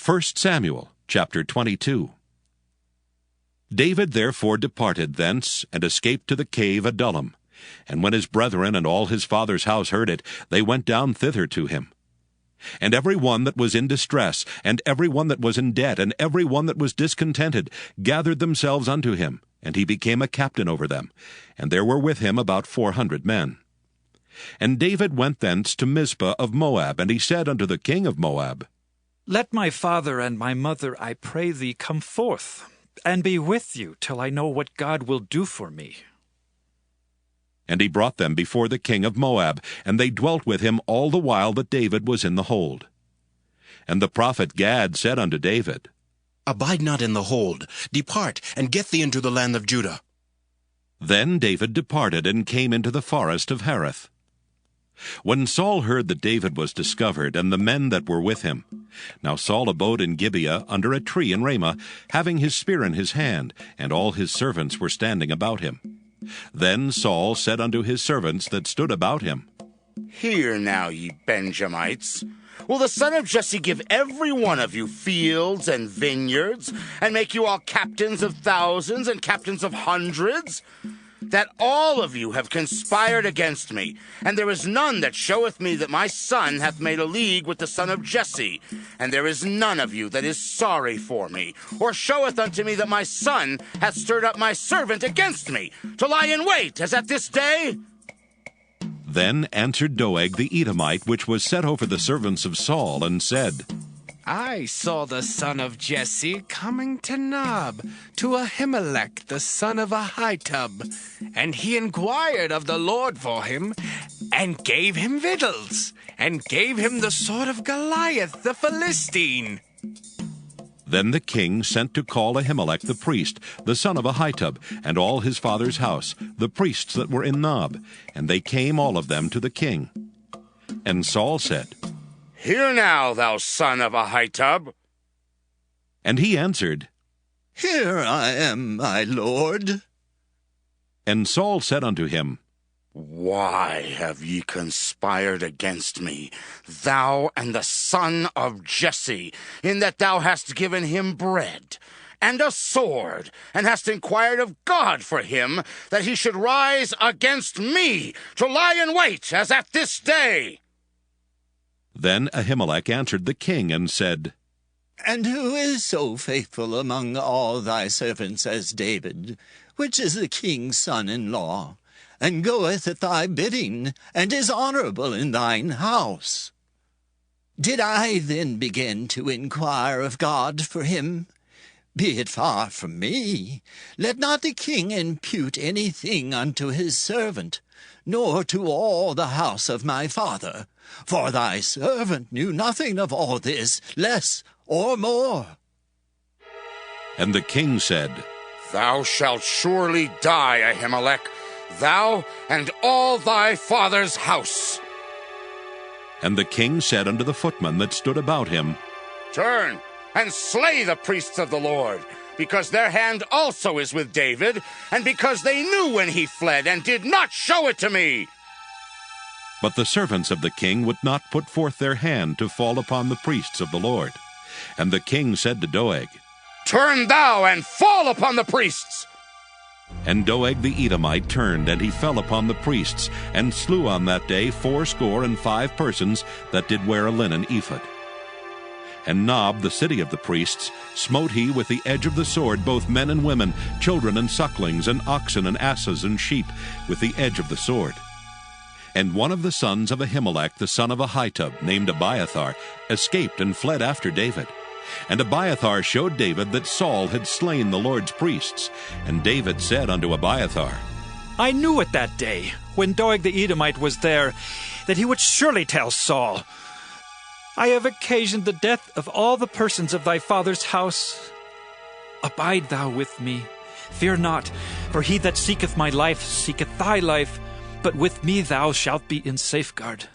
1 Samuel chapter 22. David therefore departed thence, and escaped to the cave Adullam. And when his brethren and all his father's house heard it, they went down thither to him. And every one that was in distress, and every one that was in debt, and every one that was discontented, gathered themselves unto him, and he became a captain over them. And there were with him about 400 men. And David went thence to Mizpah of Moab, and he said unto the king of Moab, Let my father and my mother, I pray thee, come forth, and be with you, till I know what God will do for me. And he brought them before the king of Moab, and they dwelt with him all the while that David was in the hold. And the prophet Gad said unto David, Abide not in the hold, depart, and get thee into the land of Judah. Then David departed, and came into the forest of Hereth. When Saul heard that David was discovered, and the men that were with him, now Saul abode in Gibeah under a tree in Ramah, having his spear in his hand, and all his servants were standing about him. Then Saul said unto his servants that stood about him, Hear now, ye Benjamites. Will the son of Jesse give every one of you fields and vineyards, and make you all captains of thousands and captains of hundreds? That all of you have conspired against me, and there is none that showeth me that my son hath made a league with the son of Jesse, and there is none of you that is sorry for me, or showeth unto me that my son hath stirred up my servant against me, to lie in wait, as at this day? Then answered Doeg the Edomite, which was set over the servants of Saul, and said, I saw the son of Jesse coming to Nob, to Ahimelech the son of Ahitub, and he inquired of the Lord for him, and gave him victuals, and gave him the sword of Goliath the Philistine. Then the king sent to call Ahimelech the priest, the son of Ahitub, and all his father's house, the priests that were in Nob, and they came all of them to the king. And Saul said, Hear now, thou son of Ahitub. And he answered, Here I am, my lord. And Saul said unto him, Why have ye conspired against me, thou and the son of Jesse, in that thou hast given him bread and a sword, and hast inquired of God for him, that he should rise against me, to lie in wait, as at this day? Then Ahimelech answered the king, and said, And who is so faithful among all thy servants as David, which is the king's son-in-law, and goeth at thy bidding, and is honorable in thine house? Did I then begin to inquire of God for him? Be it far from me. Let not the king impute anything unto his servant, nor to all the house of my father. For thy servant knew nothing of all this, less or more. And the king said, Thou shalt surely die, Ahimelech, thou and all thy father's house. And the king said unto the footmen that stood about him, Turn and slay the priests of the Lord, because their hand also is with David, and because they knew when he fled, and did not show it to me. But the servants of the king would not put forth their hand to fall upon the priests of the Lord. And the king said to Doeg, Turn thou and fall upon the priests. And Doeg the Edomite turned, and he fell upon the priests, and slew on that day 65 persons that did wear a linen ephod. And Nob, the city of the priests, smote he with the edge of the sword both men and women, children and sucklings, and oxen and asses and sheep, with the edge of the sword. And one of the sons of Ahimelech, the son of Ahitub, named Abiathar, escaped and fled after David. And Abiathar showed David that Saul had slain the Lord's priests. And David said unto Abiathar, I knew it that day, when Doeg the Edomite was there, that he would surely tell Saul, I have occasioned the death of all the persons of thy father's house. Abide thou with me. Fear not, for he that seeketh my life seeketh thy life, but with me thou shalt be in safeguard.